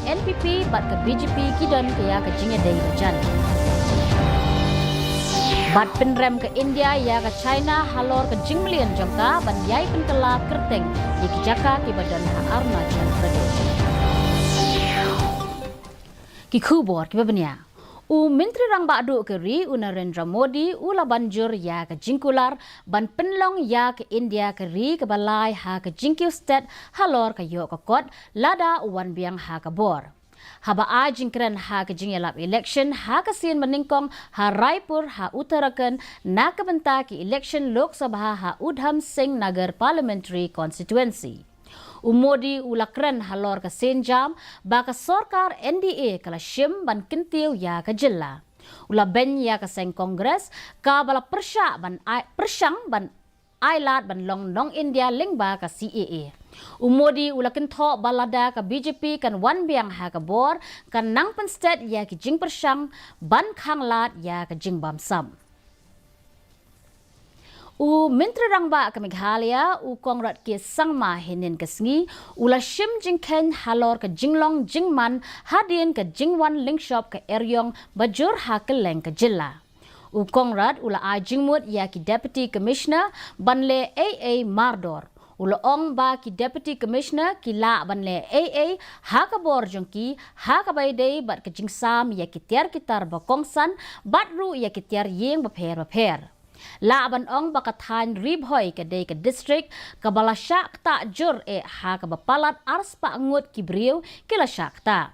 NPP bat ke BJP kidan ke ya ke jinge dei jan. Bat penrem ke India ya ke China halor ke jing million jangka ban yai penkela kerteng di Jaka ki badan Arunachal Pradesh. Ki khubor ki babnya. Menteri Rang Badu Keri Narendra Modi ula banjur ya ke jingkular ban penlong ya ke India Keri ke balai ha ke jingkiu state halor ke yo ke kot lada wan biang ha ke bor. Haba a jingkren ha ke jingelap election ha ke sin meningkong ha Raipur ha Uttarakhand na ke benta ki election Lok Sabha ha Udham Singh Nagar Parliamentary Constituency. Modi ulakren halor ke senjam baka sorkar NDA kala shim ban kintiu ya ke jilla. Ula ben ya ke seng kongres ka bala persang ban ailat ban long nong India lingba ke CAA. Modi ulakin tho balada ke BJP kan wan biang ha ke bor kan nang pen state ya ke jing persang ban khanglat ya ke jing bamsam. Menteri Rangba ke Meghalaya kongrat ke sangma hinin kesngi ula shim jingken halor ke jinglong jingman hadin ke jingwan linkshop ke eryong bajur ha ke leng ke jilla. Kongrat ula a jingmut ya ki deputy commissioner banle AA Mardor. Ula ong ba ki deputy commissioner ki la banle AA ha ka bor jongki ha ka baydei bat ke jingsam ya ki tiar kitar ba kongsan batru ya ki tiar yeng ba pher. Laban ong bakatan ribhoy ke day ke district ke balasyak tak jur ha ke bapalat ars pa ngut ki briu ke lasyak ta.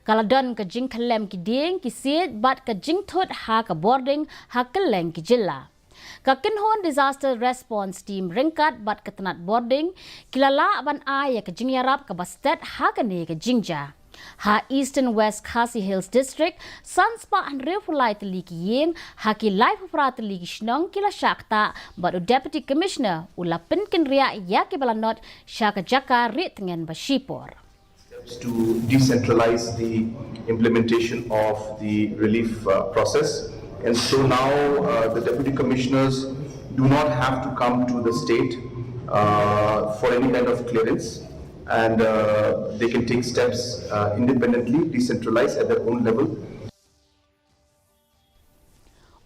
Kaladon ke jing kelem ki ding ki sid bat ke jing thut ha ke boarding ha ke leng ki jilla. Ka kinhon disaster response team ringkat bat ke tenat boarding kilala ban ya ke jing yarap ke bastet ha ke ne ke jingja. Ha Eastern West Khasi Hills District sanspa an refulai teliki yeng ha ki life pra teliki shnong kila shakta but deputy commissioner ula penkin ria ya ki balanot shaka jaka rit ngen bashipor. To decentralize the implementation of the relief process, and so now the deputy commissioners do not have to come to the state for any kind of clearance. And they can take steps independently, decentralized at their own level.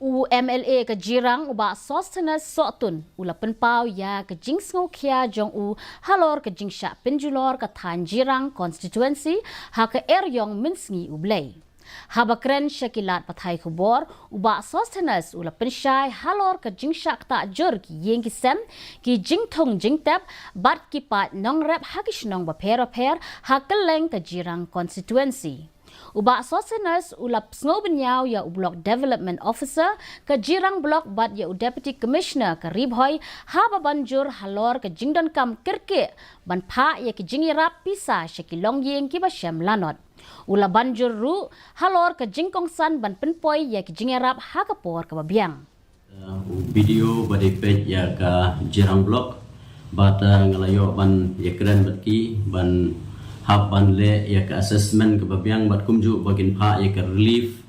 MLA ke jirang uba sostenes sotun ula penpau ya ke jingsngo kia jong halor ke jingsha penjulor ke tan jirang constituency ha ke eryong minsngi ublay. Habakren syakilat pathai kubor uba sostenes ula pensyai halor ke jingshak tak jur ki yeng ki sem ki jingthong jingtep bat ki pat nong rep hakish nong baper ha keleng ke jirang constituency. Uba sostenes ula sngo benyau ya block development officer ke jirang block bat ya deputy commissioner ke ribhoy ha banjur halor ke jingdon kam kirke ban pha ya ki jingirap pisa syakilong yeng ki basyam lanot. Ula banjur ru halor ke jingkong san ban penpoi ya ki jingerap ha kapor ke babiang. Video bade page ya ka jirang blok bata ngalayo ban ya keren batki ban hab ban le ya ka assessment ke babiang bat kumju bagin pha ya ka relief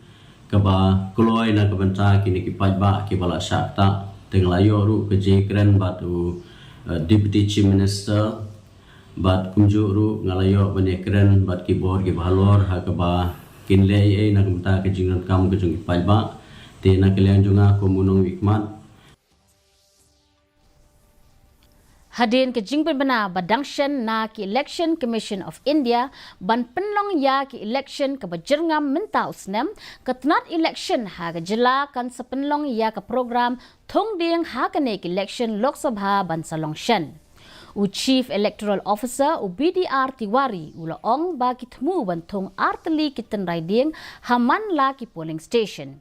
ke ba kloi na ke banta kini ki pajba ki bala syakta tenglayo ru ke jikren batu deputy chief minister bat kumju ru ngalayo banekren bat kibor ki balor ha ka ba kinle na kumta ke jingan kam ke jung pajba te na kalian junga komunong wikmat Hadin ke jingpen bena badangshen na ki Election Commission of India ban penlong ya ki election ke bajirngam menta usnem ke tenat election ha ke jela kan sepenlong ya ke program thong ding ha ke ne ki election Lok Sabha ban salong shen. Chief Electoral Officer BDR Tiwari ula ong ba ki thmu ban thong artli ki tenrai ding haman la ki polling station.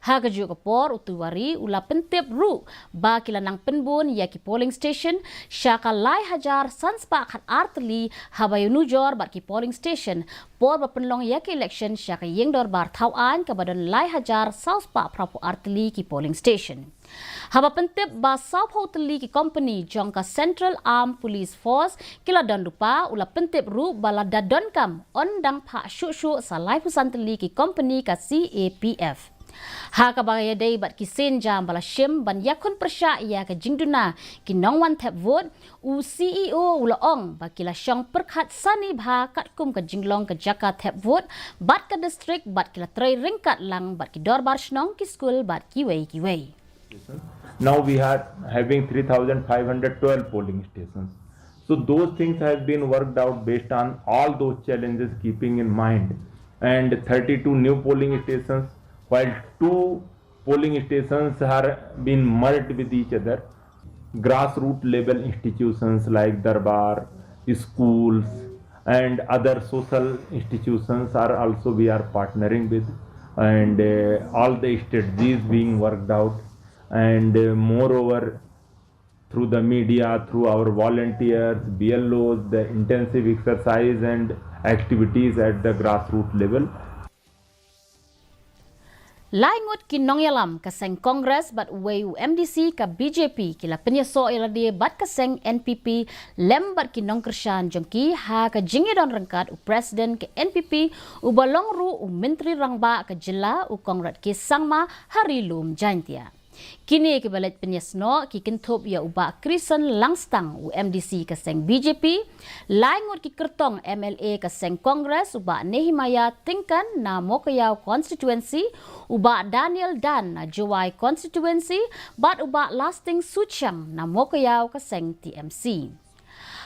Ha kaju kapor utuwari ula pentip ru ba kilanang penbun ya ki polling station syaka lai hajar sanspa khat artli habayunu jor ba ki polling station por ba penlong ya ki election syaka yeng dor bar thawan ka badan lai hajar sauspa prapu artli ki polling station. Haba pentip ba South Hoteli ki company jongka Central Armed Police Force kila dan lupa ula pentip ru bala dadon kam ondang pa syuk-syuk salai pusanteli ki company ka CAPF. Ha ka bagay day bat kisin jam bala shim ban yakun persya ya ka jingduna ki nongwan tap vote u CEO ulaong ba kila syong perkhat sani bha kat kum ka jinglong ka jaka tap vote bat ka district bat kila tray ringkat lang bat ki dorbar shnong ki school bat ki wei. Now we are having 3,512 polling stations. So those things have been worked out based on all those challenges keeping in mind, and 32 new polling stations, while 2 polling stations are been merged with each other. Grassroots level institutions like Darbar, schools and other social institutions are also we are partnering with, and all the strategies being worked out, and moreover through the media, through our volunteers, BLOs, the intensive exercise and activities at the grassroots level. Laingut ki nongyalam ka seng Kongres bat WU MDC ka BJP kila penyeso iradi bat ka seng NPP lem bat ki nong kersyan jongki ha ka jingidon rengkat u Presiden ke NPP u balong ru u Menteri Rangba ka jela u Kongrat ki sangma hari lum jantia. Kini ke balet penyesno ki kentop ya uba Krisen Langstang u MDC ka seng BJP laingut ki kertong MLA ka seng Kongres uba Nehimaya Tingkan na Mokayau constituency uba Daniel Dan na Jawai constituency bat uba Lasting Suchang na Mokayau ka seng TMC.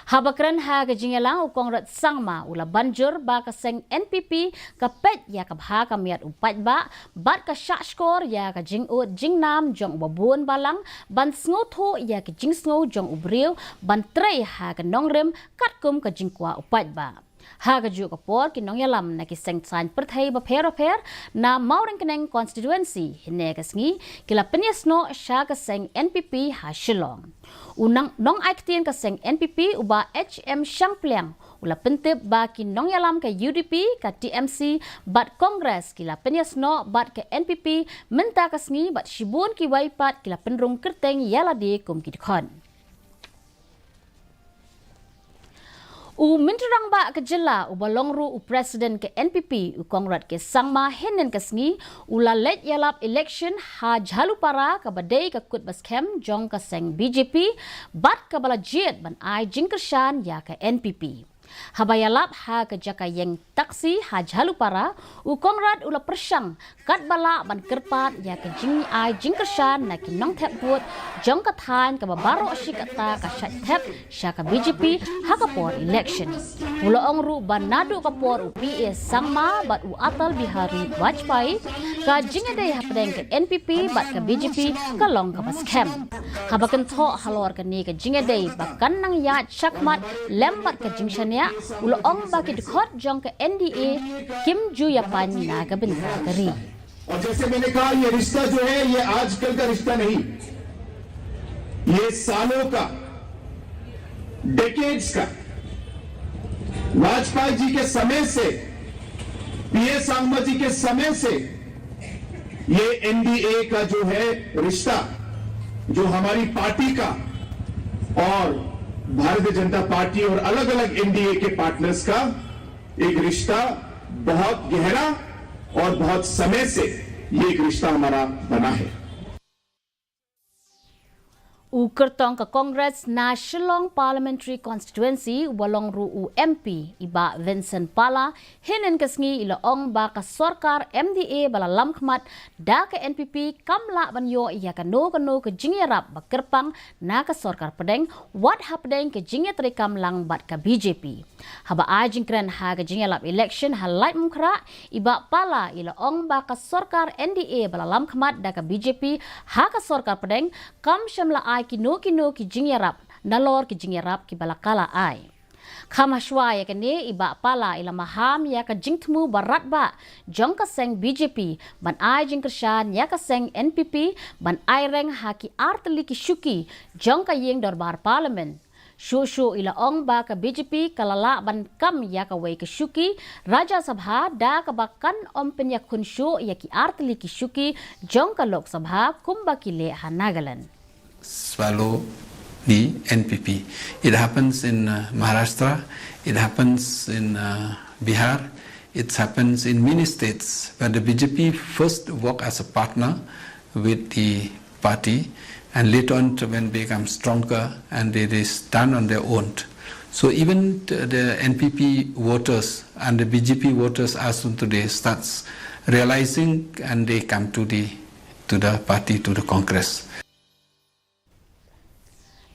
Habakran ha ka jingelang u Kongrat sangma ula banjur ba ka seng NPP ka pet ya ka bha ka miat upat ba bat ka syak skor ya ka jingut jingnam jong babun balang ban sngo tho ya ka jingsngo jong ubriu ban trei ha ka nongrem kat kum ka jingkwa upat ba. Ha ka ju ka por ki nong yalam na ki seng tsan perthai ba pher na mauring keneng constituency hine ka sngi kila penyesno sha ka seng NPP ha Shillong. Unang nong aiktien ka seng NPP uba HM Shangpliang ula pentip ba ki nong yalam ka UDP ka TMC bat Kongres kila penyesno bat ke NPP menta ka sngi bat shibun ki waipat kila penrung kerteng yaladi kum ki dikon. U Minterang ba ke jela u balongru u Presiden ke NPP u Kongrat ke sangma henen ke sngi ula let yalap election ha Jalupara ka badai ka kut baskem jong ka seng BJP bat ka bala jet ban ai jingkershan ya ka NPP. Habayalap ha ka jaka yeng taksi ha Jalupara u Kongrat ula persang kat bala ban kerpat ya ka jing ai jingkershan na ki nong thep buat jong ka than ka babaro asikata ka shat thep sya ka BJP ha ka por election. Ula ongru ban nadu ka por u PS sangma bat u Atal Bihari Vajpayee ka jingade hapdeng ke NPP bat ka BJP ka long ka baskem. Habakan tho halor ka ni ka jingade bakan nang ya chakmat lembat ka jingshania ula ong ba ki dikhot jong ka NDA Kim Ju Yapan na ka binta kari. और जैसे मैंने कहा ये रिश्ता जो है ये आजकल का रिश्ता नहीं, ये सालों का, डेकेड्स का, वाजपेयी जी के समय से, पीए सांगमा जी के समय से ये एनडीए का जो है रिश्ता, जो हमारी पार्टी का और भारतीय जनता पार्टी और अलग अलग एनडीए के पार्टनर्स का एक रिश्ता बहुत गहरा और बहुत समय से ये एक रिश्ता हमारा बना है. U kertong ka Kongres na Shillong Parliamentary Constituency walong ru u MP iba Vincent Pala hinen kasngi ilaong ba ka sorkar MDA bala lamkhmat da ka NPP kamla banyo iya kano ka jingyarap ba kerpang na ka sorkar pedeng wat hapdeng ka jingya trikam lang bat ka BJP. Haba ajing kren ha ka jingyalap election halait mukra iba Pala ilaong ba ka sorkar NDA bala lamkhmat da ka BJP ha ka sorkar pedeng kam shamla kino ki jingyarap nalor ki jingyarap ki balakala ai khamashwa ya kane iba Pala ila maham ya ka jingtmu barat ba jong ka seng BJP ban ai jingkershan ya ka seng NPP ban ai reng haki artli ki shuki jong ka yeng dorbar parliament Shushu ila ong ba ka BJP kalala ban kam ya ka wei ka shuki Raja Sabha da ka bakan om penya kunshu ya ki artli ki shuki jong ka Lok Sabha kumba ki le Hanagalan swallow the NPP. It happens in Maharashtra, it happens in Bihar, it happens in many states where the BJP first work as a partner with the party and later on when they become stronger and they stand on their own. So even the NPP voters and the BJP voters as of today starts realizing and they come to the party, to the Congress.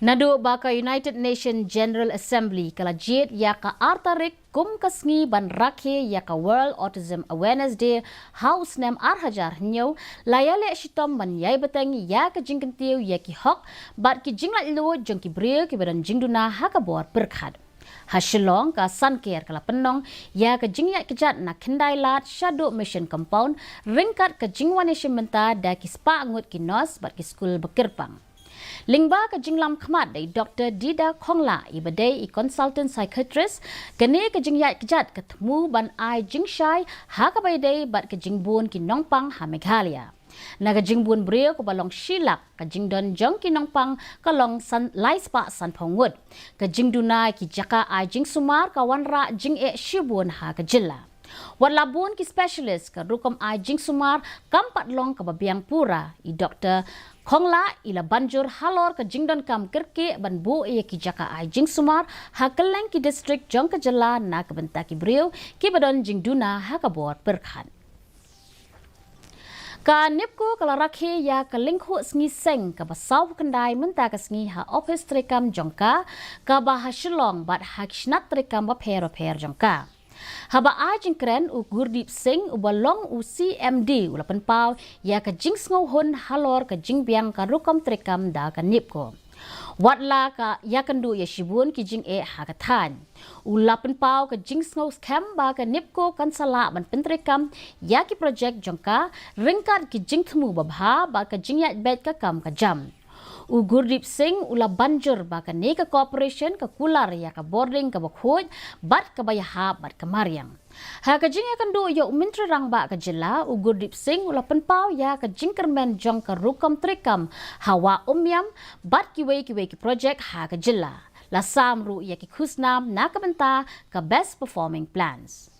Nadu baka United Nations General Assembly kala jit ya ka artarik kum kasngi ban rakhe ya ka World Autism Awareness Day House nem arhajar nyo layale shitom ban yai batang ya ka jingkentiu ya ki hok bat ki jinglat lo jong ki bril ki badan jingduna ha ka bor perkhad. Hasilong ka sanker kala penong ya ka jingyat kejat na kendai lat shadow mission compound ringkat ka jingwanishin menta da ki spa ngut ki nos bat ki skul bekirpang. Lingba ka jinglam khmat dai Dr. Dida Khongla ibadai consultant psychiatrist kene ka jingyat kejat ketemu ban ai jingshai ha ka baidai bat ka jingbun ki nongpang ha Meghalaya. Naga jingbun brio ko balong shilak ka jingdon jong ki nongpang ka long san laispa san phongwood ka jingduna ki jaka ai jingsumar ka wanra jing e shibun ha ka jilla. Wat labun ki specialist ka rukom ai jingsumar kampat long ka babiang pura I Dr. Khongla ila banjur halor ka jingdon kam kerke ban bu e ki jaka ai jingsumar ha keleng ki district jong ka jala na ka benta ki brio ki badon jingduna ha ka bor perkhan. Ka nipko kala rakhe ya ka linghu sngi seng ka basaw kendai menta ka sngi ha office trekam jongka ka bahasilong bat hakshnat trekam ba per jongka. Haba ajing kren u Gurdip Singh u balong u CMD u lapan pau ya ka jing sngo hun halor ka jing biang ka rukom trekam da ka nipko. Watla ka ya kandu ya shibun ki jing e hakatan. U lapan pau ka jing sngo scam ba ka nipko kan sala ban pentrekam ya ki project jongka ringkat ki jing thmu babha ba ka jing ya bet ka kam ka jam. U Gurdip Singh ula banjur baka neka corporation ka kular ya ka boarding ka bakhoj bat ka bayaha bat ka mariang. Ha ka jing akan do yo mintre rang ba ka jila u Gurdip Singh ula penpau ya ka jingkermen jong ka rukam trekam hawa umyam bat ki project ha ka jila. La samru ya ki khusnam na ka benta ka best performing plans.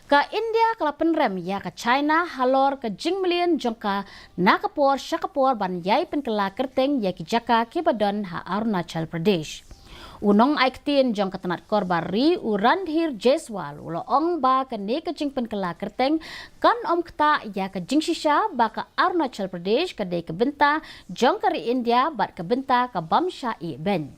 Ka India kala penrem ya ka China halor ka jing million jongka nakapor syakapor ban yai penkela kerteng ya ki jaka ke badon ha Arunachal Pradesh. Unong aiktin jong ka tanat korbari u Randhir Jaiswal ulo ong ba ka ne ka jing penkela kerteng kan om kta ya ka jing shisha ba ka Arunachal Pradesh ka de ka benta jong ka ri India bat ka benta ka bamsha I ben.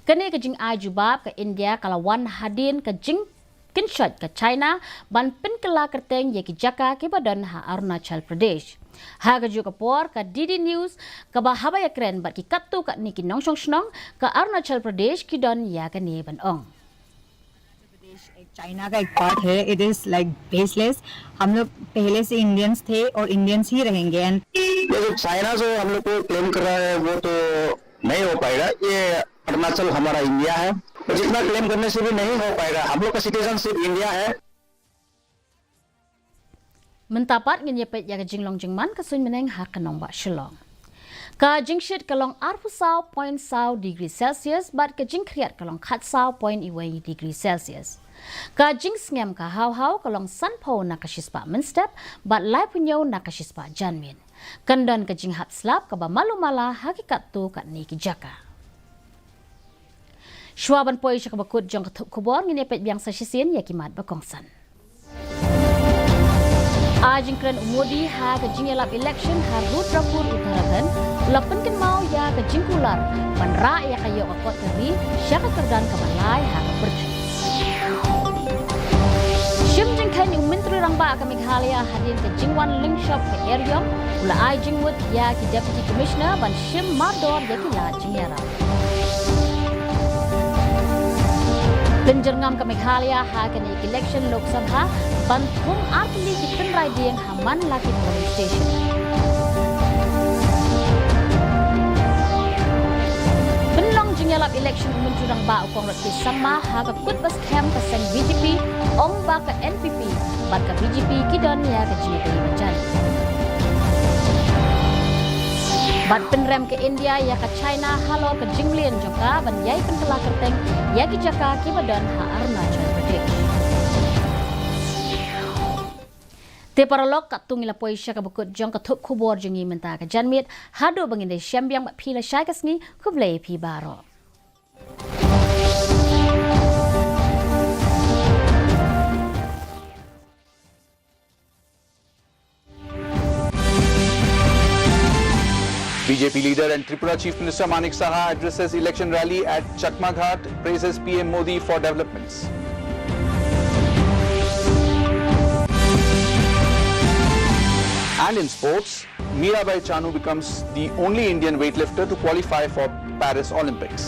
Kane ka jing ajubab ka India kala wan hadin ka jing kinshot ka China ban penkela kerteng ya ki jaka ke badan ha Arunachal Pradesh. Ha ka juga por ka DD News ka bahaba ya kren bat ki kattu ka ni ki nongsong snong ka Arunachal Pradesh ki don ya ka ni ban ong. China का एक पार्ट है it is like baseless हम लोग पहले से इंडियंस थे और इंडियंस ही रहेंगे एंड जो चाइना से हम लोग को क्लेम कर रहा है वो तो नहीं हो पाएगा ये अरुणाचल हमारा इंडिया है तो जितना क्लेम करने से भी नहीं हो पाएगा हम लोग का सिटीजनशिप इंडिया है Mentapat ngin ye pet ya ka jinglong jingman ka sun meneng ha kanong ba shilong. Ka jingshit kalong arpusau point sau degree Celsius bat ka jingkriat kalong khatsau point iwai degree Celsius. Ka jing ngem ka hau kalong sanpo na ka shispa menstep bat lai punyo na ka shispa janmin. Kandan ka jing hap slap ka ba malumala hakikat tu ka ni ki jaka. Shwaban poi siya ka bakut jong ka kubor ngin ye pet biang sa shisin ya kimat ba kongsan. Ajingkran umudi ha ka jingelap election ha Rudrapur Uttarakhand lapan kan mau ya ka jingkular panra ya kayo ka kot kari siya ka kerdan ka balai ha ka percu. Shim jingkan yung menteri rangba ka Meghalaya hadin ka jingwan link shop ka Eryong ula ai jingwut ya ki deputy commissioner ban shim mador ya ki la jingera. Penjerngam ka Meghalaya ha ka ni election Lok Sabha ban thum artli ki tenrai dieng haman laki polling station. Benlong jingelap election menjurang ba ukong rat kisama ha ka kut bas camp ka seng BJP ong ba ka NPP bat ka BJP kidon ya ka jini kali macan. Bat penrem ke India ya ka China halo ke jinglian joka ban yai penkela kerteng ya ki jaka ki badan ha Arunachal Pradesh. Te paralog katung ila poisya ka bukut jong ka thup khubor jong imenta ka janmit hado bangin de syambyang phila shai kasngi khuble phi baro. BJP leader and Tripura Chief Minister Manik Saha addresses election rally at Chakma Ghat, praises PM Modi for developments. And in sports, Mirabai Chanu becomes the only Indian weightlifter to qualify for Paris Olympics.